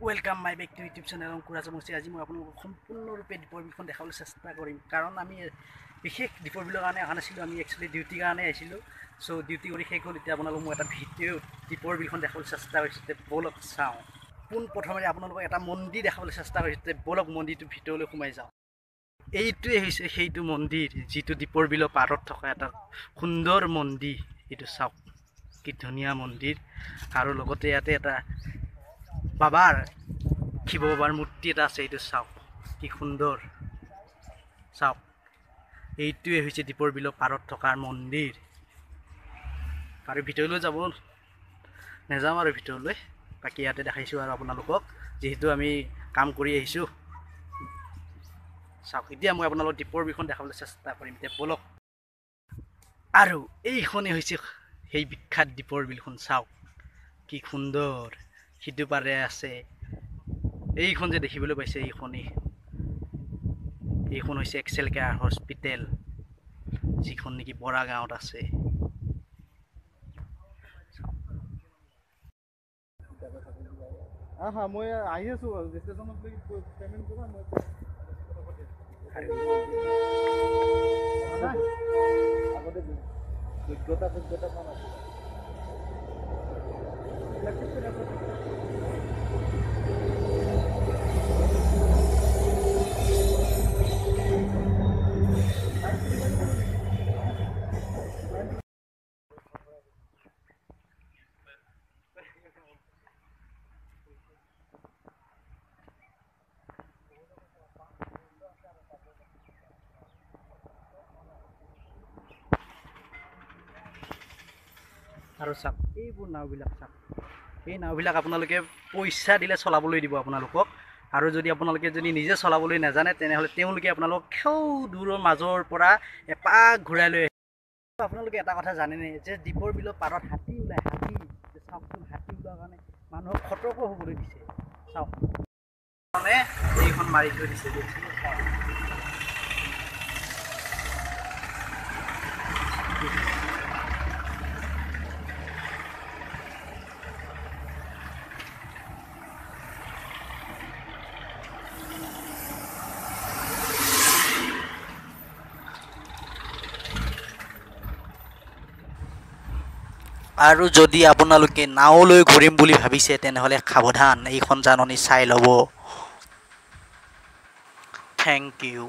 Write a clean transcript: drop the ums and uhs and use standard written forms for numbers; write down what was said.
Welcome my back to YouTube channel অংকুৰাজ মচি। আজি মই আপোনালোকক সম্পূৰ্ণৰূপে দীপৰ বিলখন দেখাবলৈ চেষ্টা কৰিম, কাৰণ আমি বিশেষ দীপৰ বিলৰ কাৰণে অহা নাছিলোঁ। আমি একচুৱেলি ডিউটিৰ কাৰণে আহিছিলোঁ। চ' ডিউটি কৰি শেষ হ'ল। এতিয়া আপোনালোকক মই এটা ভিডিঅ' দীপৰ বিলখন দেখাবলৈ চেষ্টা কৰিছোঁ। ব'লক চাওঁ। পোনপ্ৰথমে আপোনালোকক এটা মন্দিৰ দেখাবলৈ চেষ্টা কৰিছোঁ। ব'লক মন্দিৰটোৰ ভিতৰলৈ সোমাই যাওঁ। এইটোৱে হৈছে সেইটো মন্দিৰ, যিটো দীপৰ বিলৰ পাৰত থকা এটা সুন্দৰ মন্দিৰ। এইটো চাওক, কি ধুনীয়া মন্দিৰ। আৰু লগতে ইয়াতে এটা বাবাৰ শিৱ বাবাৰ মূৰ্তি এটা আছে। এইটো চাওক, কি সুন্দৰ। চাওক, এইটোৱে হৈছে দীপৰ বিলৰ পাৰত থকা মন্দিৰ। আৰু ভিতৰলৈ যাব নাযাওঁ আৰু ভিতৰলৈ, বাকী ইয়াতে দেখাইছোঁ আৰু আপোনালোকক, যিহেতু আমি কাম কৰি আহিছোঁ। চাওক, এতিয়া মই আপোনালোকক দীপৰ বিলখন দেখাবলৈ চেষ্টা কৰিম। এতিয়া ব'লক। আৰু এইখনেই হৈছে সেই বিখ্যাত দীপৰ বিলখন। চাওক, কি সুন্দৰ। সিটো পাৰে আছে এইখন যে দেখিবলৈ পাইছে, এইখন হৈছে এক্সেল কেয়াৰ হস্পিটেল, যিখন নেকি বৰা গাঁৱত আছে। মই আহি আছোঁ ষ্টেচনত পে'মেণ্ট কৰা মই আগতে যোগ্যতা কাম আছে। আৰু চাওক, এইবোৰ নাওবিলাক চাওক। এই নাওবিলাক আপোনালোকে পইচা দিলে চলাবলৈ দিব আপোনালোকক। আৰু যদি আপোনালোকে নিজে চলাবলৈ নাজানে, তেনেহ'লে তেওঁলোকে আপোনালোকক খেও দূৰৰ মাজৰ পৰা এপাক ঘূৰাই লৈ আহে। আপোনালোকে এটা কথা জানেনে, যে দীপৰ বিলৰ পাৰত হাতী ওলায়। চাওকচোন, হাতী ওলোৱাৰ কাৰণে মানুহক সতৰ্ক হ'বলৈ দিছে। চাওক, মানে এইখন মাৰি থৈ দিছে। আৰু যদি আপোনালোকে নাওলৈ ঘূৰিম বুলি ভাবিছে, তেনেহ'লে সাৱধান, এইখন জাননী চাই ল'ব। Thank U.